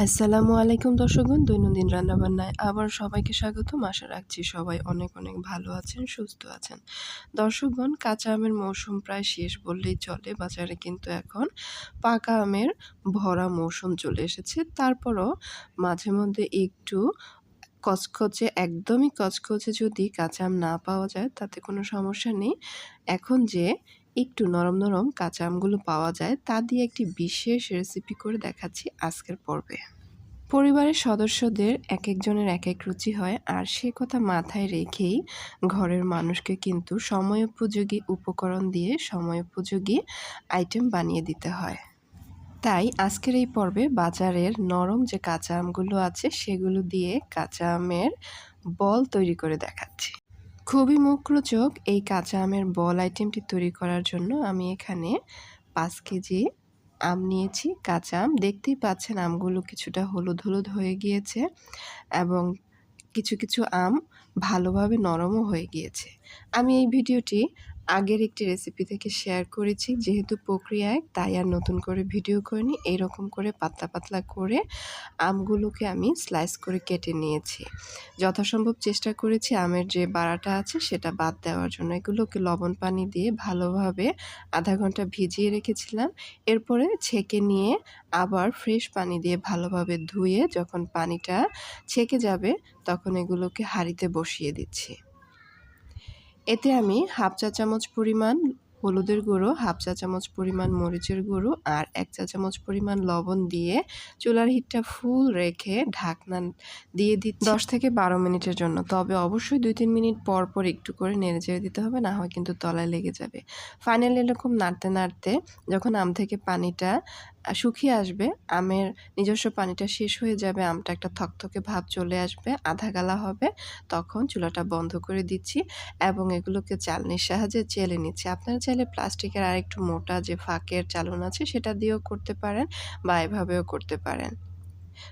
আসসালামু আলাইকুম দর্শকগণ, দৈনন্দিন রান্নাবান্নায় আবার সবাইকে স্বাগতম। আশা রাখছি সবাই অনেক অনেক ভালো আছেন, সুস্থ আছেন। দর্শকগণ, কাঁচা আমের মৌসুম প্রায় শেষ বললেই চলে। বাজারে কিন্তু এখন পাকা আমের ভরা মৌসুম চলে এসেছে। তারপরও মাঝে মধ্যে একটু কচকচে, একদমই কচকচে যদি কাঁচা আম না পাওয়া যায় তাতে কোনো সমস্যা নেই। এখন যে একটু নরম নরম কাঁচা আমগুলো পাওয়া যায় তা দিয়ে একটি বিশেষ রেসিপি করে দেখাচ্ছি আজকের পর্বে। পরিবারের সদস্যদের একেকজনের একেক রুচি হয়, আর সে কথা মাথায় রেখেই ঘরের মানুষকে কিন্তু সময়োপযোগী উপকরণ দিয়ে সময়োপযোগী আইটেম বানিয়ে দিতে হয়। তাই আজকের এই পর্বে বাজারের নরম যে কাঁচা আমগুলো আছে সেগুলো দিয়ে কাঁচা আমের বল তৈরি করে দেখাচ্ছি। খুবই মুখরোচক এই কাঁচা আমের বল আইটেমটি তৈরি করার জন্য আমি এখানে 5 কেজি আম নিয়েছি। কাঁচা আম দেখতেই পাচ্ছেন, আমগুলো কিছুটা হলুদ হলুদ হয়ে গিয়েছে এবং কিছু কিছু আম ভালোভাবে নরমও হয়ে গিয়েছে। আমি এই ভিডিওটি আগের একটি রেসিপি থেকে শেয়ার করেছি, যেহেতু প্রক্রিয়ায় তাই আর নতুন করে ভিডিও করিনি। এইরকম করে পাতলা পাতলা করে আমগুলোকে আমি স্লাইস করে কেটে নিয়েছি। যথাসম্ভব চেষ্টা করেছি আমের যে বাড়াটা আছে সেটা বাদ দেওয়ার জন্য। এগুলোকে লবণ পানি দিয়ে ভালোভাবে আধা ঘন্টা ভিজিয়ে রেখেছিলাম। এরপরে ছেঁকে নিয়ে আবার ফ্রেশ পানি দিয়ে ভালোভাবে ধুয়ে যখন পানিটা ছেঁকে যাবে তখন এগুলোকে হাঁড়িতে বসিয়ে দিচ্ছি। এতে আমি হাফ চা চামচ পরিমাণ হলুদের গুঁড়ো, হাফ চা চামচ পরিমাণ মরিচের গুঁড়ো আর 1 চা চামচ পরিমাণ লবণ দিয়ে চুলার হিটটা ফুল রেখে ঢাকনা দিয়ে দিচ্ছি 10 থেকে 12 মিনিটের জন্য। তবে অবশ্যই 2-3 মিনিট পর পর একটু করে নেড়েচেড়ে দিতে হবে, না হয় কিন্তু তলায় লেগে যাবে। ফাইনালি এরকম নাড়তে নাড়তে যখন আম থেকে পানিটা শুকিয়ে আসবে, আমের নিজস্ব পানিটা শেষ হয়ে যাবে, আমটা একটা থকথকে ভাব চলে আসবে, আধা গালা হবে, তখন চুলাটা বন্ধ করে দিচ্ছি এবং এগুলোকে চালনির সাহায্যে চেলে নিচ্ছি। আপনারা চাইলে প্লাস্টিকের আরেকটু মোটা যে ফাঁকের চালন আছে সেটা দিয়েও করতে পারেন বা এভাবেও করতে পারেন।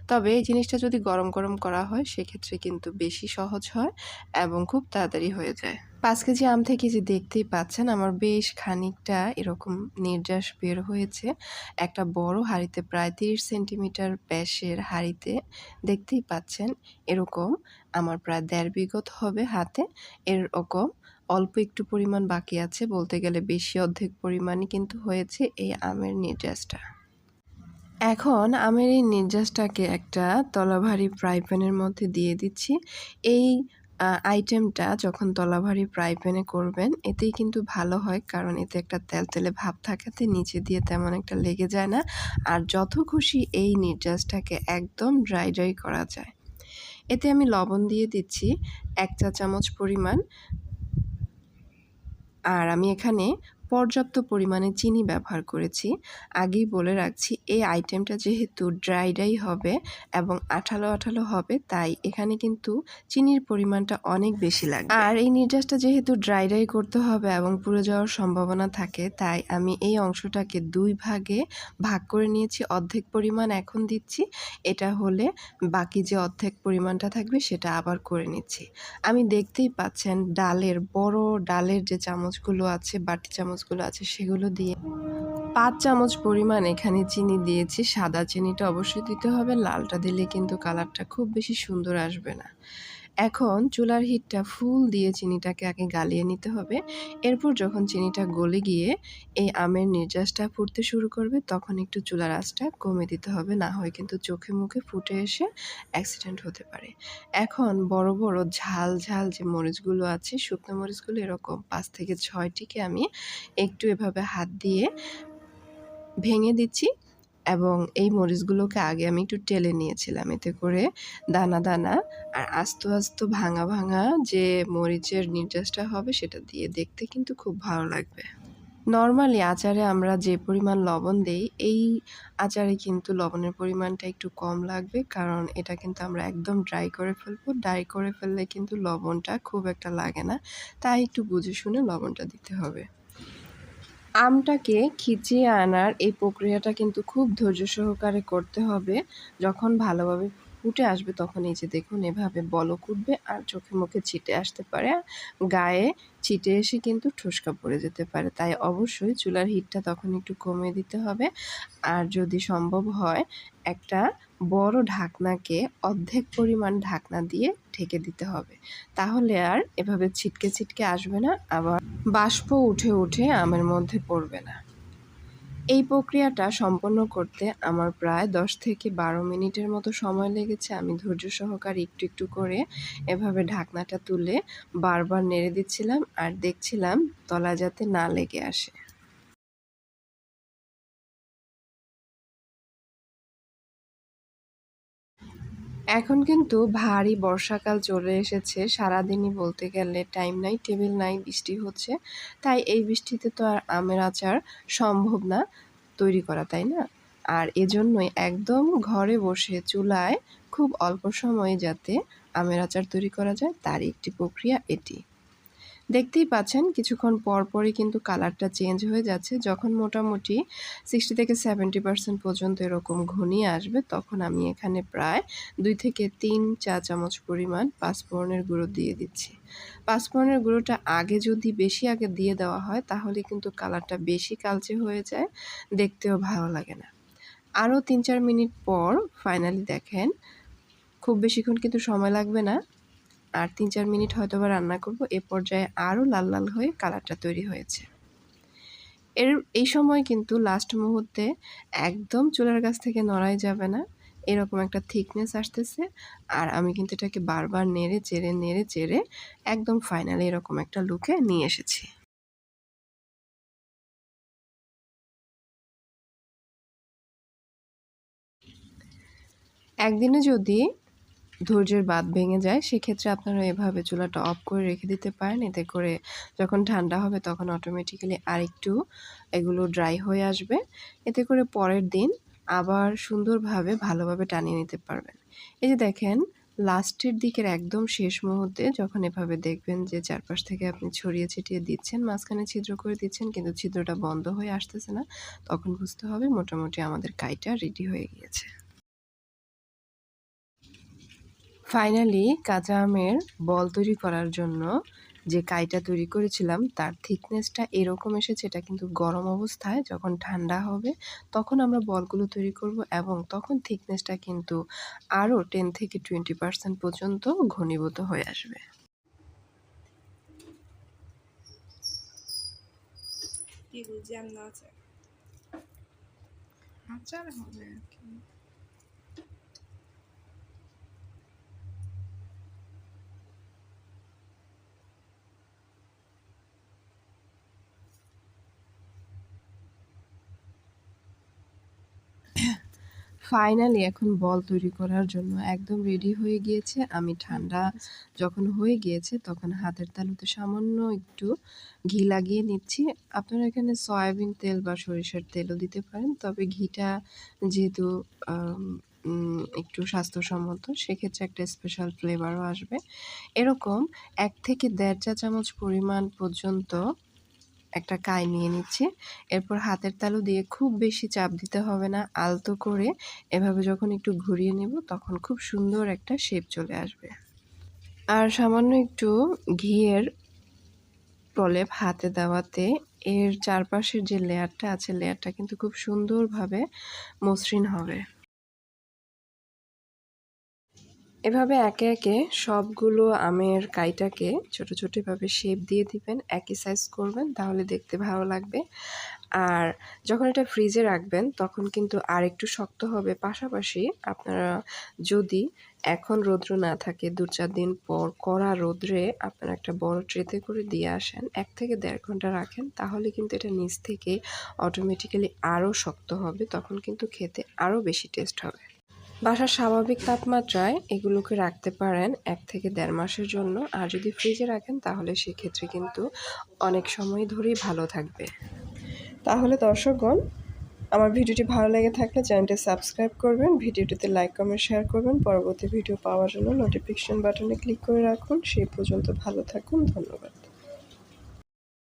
তবে এই জিনিসটা যদি গরম গরম করা হয় সেক্ষেত্রে কিন্তু বেশি সহজ হয় এবং খুব তাড়াতাড়ি হয়ে যায়। 5 কেজি আম থেকে যে দেখতেই পাচ্ছেন আমার বেশ খানিকটা এরকম নির্যাস বের হয়েছে। একটা বড় হাঁড়িতে, প্রায় 30 সেন্টিমিটার ব্যাসের হাঁড়িতে দেখতেই পাচ্ছেন এরকম আমার প্রায় 1.5 বিঘত হবে হাতে। এরকম অল্প একটু পরিমাণ বাকি আছে, বলতে গেলে বেশি অর্ধেক পরিমাণই কিন্তু হয়েছে এই আমের নির্যাসটা। এখন আমের এই নির্যাসটাকে একটা তলাভারী ফ্রাই প্যানের মধ্যে দিয়ে দিচ্ছি। এই আইটেমটা যখন তলাভারী ফ্রাই প্যানে করবেন এতেই কিন্তু ভালো হয়, কারণ এতে একটা তেলতেলে ভাব থাকাতে নিচে দিয়ে তেমন একটা লেগে যায় না, আর যত খুশি এই নির্যাসটাকে একদম ড্রাই ড্রাই করা যায়। এতে আমি লবণ দিয়ে দিচ্ছি 1 চা চামচ পরিমাণ, আর আমি এখানে পর্যাপ্ত পরিমাণে চিনি ব্যবহার করেছি। আগেই বলে রাখছি এই আইটেমটা যেহেতু ড্রাই হবে এবং আঠালো আঠালো হবে, তাই এখানে কিন্তু চিনির পরিমাণটা অনেক বেশি লাগবে। আর এই নির্যাসটা যেহেতু ড্রাই করতে হবে এবং পুড়ে যাওয়ার সম্ভাবনা থাকে, তাই আমি এই অংশটাকে 2 ভাগে ভাগ করে নিয়েছি। অর্ধেক পরিমাণ এখন দিচ্ছি, এটা হলে বাকি যে অর্ধেক পরিমাণটা থাকবে সেটা আবার করে নিচ্ছি। আমি দেখতেই পাচ্ছেন বড় ডালের যে চামচগুলো আছে, বাটি চামচগুলো আছে, সেগুলো দিয়ে 5 চামচ পরিমাণ এখানে চিনি দিয়েছি। সাদা চিনিটা অবশ্যই দিতে হবে, লালটা দিলে কিন্তু কালারটা খুব বেশি সুন্দর আসবে না। এখন চুলার হিটটা ফুল দিয়ে চিনিটাকে আগে গালিয়ে নিতে হবে। এরপর যখন চিনিটা গলে গিয়ে এই আমের নির্যাসটা ফুটতে শুরু করবে তখন একটু চুলার আঁচটা কমে দিতে হবে, না হয় কিন্তু চোখে মুখে ফুটে এসে অ্যাক্সিডেন্ট হতে পারে। এখন বড় বড় ঝাল ঝাল যে মরিচগুলো আছে, শুকনো মরিচগুলো এরকম 5 থেকে 6টিকে আমি একটু এভাবে হাত দিয়ে ভেঙে দিচ্ছি এবং এই মরিচগুলোকে আগে আমি একটু টেলে নিয়েছিলাম, এতে করে দানা দানা আর আস্ত আস্ত ভাঙা ভাঙা যে মরিচের নির্যাসটা হবে সেটা দিয়ে দেখতে কিন্তু খুব ভালো লাগবে। নর্মালি আচারে আমরা যে পরিমাণ লবণ দেই, এই আচারে কিন্তু লবণের পরিমাণটা একটু কম লাগবে, কারণ এটা কিন্তু আমরা একদম ড্রাই করে ফেলবো। ড্রাই করে ফেললে কিন্তু লবণটা খুব একটা লাগে না, তাই একটু বুঝে শুনে লবণটা দিতে হবে। আমটাকে খিচিয়ে আনার এই প্রক্রিয়াটা কিন্তু খুব ধৈর্য সহকারে করতে হবে। যখন ভালোভাবে ফুটে আসবে তখন এই যে দেখুন এভাবে বলক উঠবে আর চোখে মুখে ছিটে আসতে পারে, গায়ে ছিটে এসে কিন্তু ঠুসকা পড়ে যেতে পারে। তাই অবশ্যই চুলার হিটটা তখন একটু কমিয়ে দিতে হবে। আর যদি সম্ভব হয় একটা বড় ঢাকনাকে অর্ধেক পরিমাণ ঢাকনা দিয়ে ঢেকে দিতে হবে। তাহলে আর এভাবে ছিটকে ছিটকে আসবে না, আবার বাষ্প উঠে উঠে আমের মধ্যে পড়বে না। এই প্রক্রিয়াটা সম্পন্ন করতে আমার প্রায় 10 থেকে 12 মিনিটের মতো সময় লেগেছে। আমি ধৈর্য সহকারে একটু একটু করে এভাবে ঢাকনাটা তুলে বারবার নেড়ে দিচ্ছিলাম আর দেখছিলাম তলায় যাতে না লেগে আসে। এখন কিন্তু ভারী বর্ষাকাল চলে এসেছে। সারাদিনই বলতে গেলে টাইম নাই, টেবিল নাই, বৃষ্টি হচ্ছে। তাই এই বৃষ্টিতে তো আর আমের আচার সম্ভব না তৈরি করা, তাই না? আর এজন্যই একদম ঘরে বসে চুলায় খুব অল্প সময়ে যাতে আমের আচার তৈরি করা যায় তারই একটি প্রক্রিয়া এটি। দেখতেই পাচ্ছেন কিছুক্ষণ পরপরই কিন্তু কালারটা চেঞ্জ হয়ে যাচ্ছে। যখন মোটামুটি 60 থেকে 70% পর্যন্ত এরকম ঘনিয়ে আসবে তখন আমি এখানে প্রায় 2 থেকে 3 চা চামচ পরিমাণ পাঁচফোড়নের গুঁড়ো দিয়ে দিচ্ছি। পাঁচফোড়নের গুঁড়োটা যদি বেশি আগে দিয়ে দেওয়া হয় তাহলে কিন্তু কালারটা বেশি কালচে হয়ে যায়, দেখতেও ভালো লাগে না। আরও 3-4 মিনিট পর ফাইনালি দেখেন, খুব বেশিক্ষণ কিন্তু সময় লাগবে না। আর 3-4 মিনিট হয়তোবা রান্না করব। এ পর্যায়ে আরও লাল লাল হয়ে কালারটা তৈরি হয়েছে। এই সময় কিন্তু লাস্ট মুহূর্তে একদম চুলার কাছ থেকে নড়াই যাবে না। এরকম একটা থিকনেস আসতেছে। আর আমি কিন্তু এটাকে বারবার নেড়ে চেড়ে একদম ফাইনালি এরকম একটা লুকে নিয়ে এসেছি। একদিনে যদি ধৈর্যের বাঁধ ভেঙে যায় সেক্ষেত্রে আপনারা এভাবে চুলাটা অফ করে রেখে দিতে পারেন। এতে করে যখন ঠান্ডা হবে তখন অটোমেটিক্যালি আরেকটু এগুলো ড্রাই হয়ে আসবে। এতে করে পরের দিন আবার সুন্দরভাবে ভালোভাবে টানিয়ে নিতে পারবেন। এই যে দেখেন, লাস্টের দিকের একদম শেষ মুহূর্তে যখন এভাবে দেখবেন যে চারপাশ থেকে আপনি ছড়িয়ে ছিটিয়ে দিচ্ছেন, মাঝখানে ছিদ্র করে দিচ্ছেন কিন্তু ছিদ্রটা বন্ধ হয়ে আসতেছে না, তখন বুঝতে হবে মোটামুটি আমাদের কাইটা রেডি হয়ে গিয়েছে। ফাইনালি কাঁচা আমের বল তৈরি করার জন্য যে কাইটা তৈরি করেছিলাম তার থিকনেসটা এরকম এসেছে। এটা কিন্তু গরম অবস্থায়, যখন ঠান্ডা হবে তখন আমরা বলগুলো তৈরি করব এবং তখন থিকনেসটা কিন্তু আরও 10 থেকে 20% পর্যন্ত ঘনীভূত হয়ে আসবে। আচার হবে আর কি। ফাইনালি এখন বল তৈরি করার জন্য একদম রেডি হয়ে গিয়েছে। আমি ঠান্ডা যখন হয়ে গিয়েছে তখন হাতের তালুতে সামান্য একটু ঘি লাগিয়ে নিচ্ছি। আপনারা এখানে সয়াবিন তেল বা সরিষার তেলও দিতে পারেন। তবে ঘিটা যেহেতু একটু স্বাস্থ্যসম্মত সেক্ষেত্রে একটা স্পেশাল ফ্লেভারও আসবে। এরকম 1 থেকে 1.5 চা চামচ পরিমাণ পর্যন্ত একটা কাই নিয়ে নিচ্ছি। এরপর হাতের তালু দিয়ে খুব বেশি চাপ দিতে হবে না, আলতো করে এভাবে যখন একটু ঘুরিয়ে নেব তখন খুব সুন্দর একটা শেপ চলে আসবে। আর সামান্য একটু ঘিয়ের প্রলেপ হাতে দেওয়াতে এর চারপাশের যে লেয়ারটা আছে লেয়ারটা কিন্তু খুব সুন্দরভাবে মসৃণ হবে। এভাবে একে একে সবগুলো আমের কাইটাকে ছোট ছোট ভাবে শেপ দিয়ে দিবেন, একই সাইজ করবেন, তাহলে দেখতে ভালো লাগবে। আর যখন এটা ফ্রিজে রাখবেন তখন কিন্তু আর একটু শক্ত হবে। পাশাপাশি আপনারা যদি এখন রৌদ্র না থাকে 2-4 দিন পর কড়া রৌদ্রে আপনারা একটা বড় ট্রেতে করে দিয়ে আসেন, 1 থেকে 1.5 ঘন্টা রাখেন, তাহলে কিন্তু এটা নিচ থেকে অটোমেটিক্যালি আরও শক্ত হবে, তখন কিন্তু খেতে আরও বেশি টেস্ট হবে। বাসার স্বাভাবিক তাপমাত্রায় এগুলোকে রাখতে পারেন 1 থেকে 1.5 মাসের জন্য। আর যদি ফ্রিজে রাখেন তাহলে সেক্ষেত্রে কিন্তু অনেক সময় ধরেই ভালো থাকবে। তাহলে দর্শকগণ, আমার ভিডিওটি ভালো লেগে থাকলে চ্যানেলটি সাবস্ক্রাইব করবেন, ভিডিওটিতে লাইক কমেন্ট শেয়ার করবেন। পরবর্তী ভিডিও পাওয়ার জন্য নোটিফিকেশন বাটনে ক্লিক করে রাখুন। সেই পর্যন্ত ভালো থাকুন। ধন্যবাদ।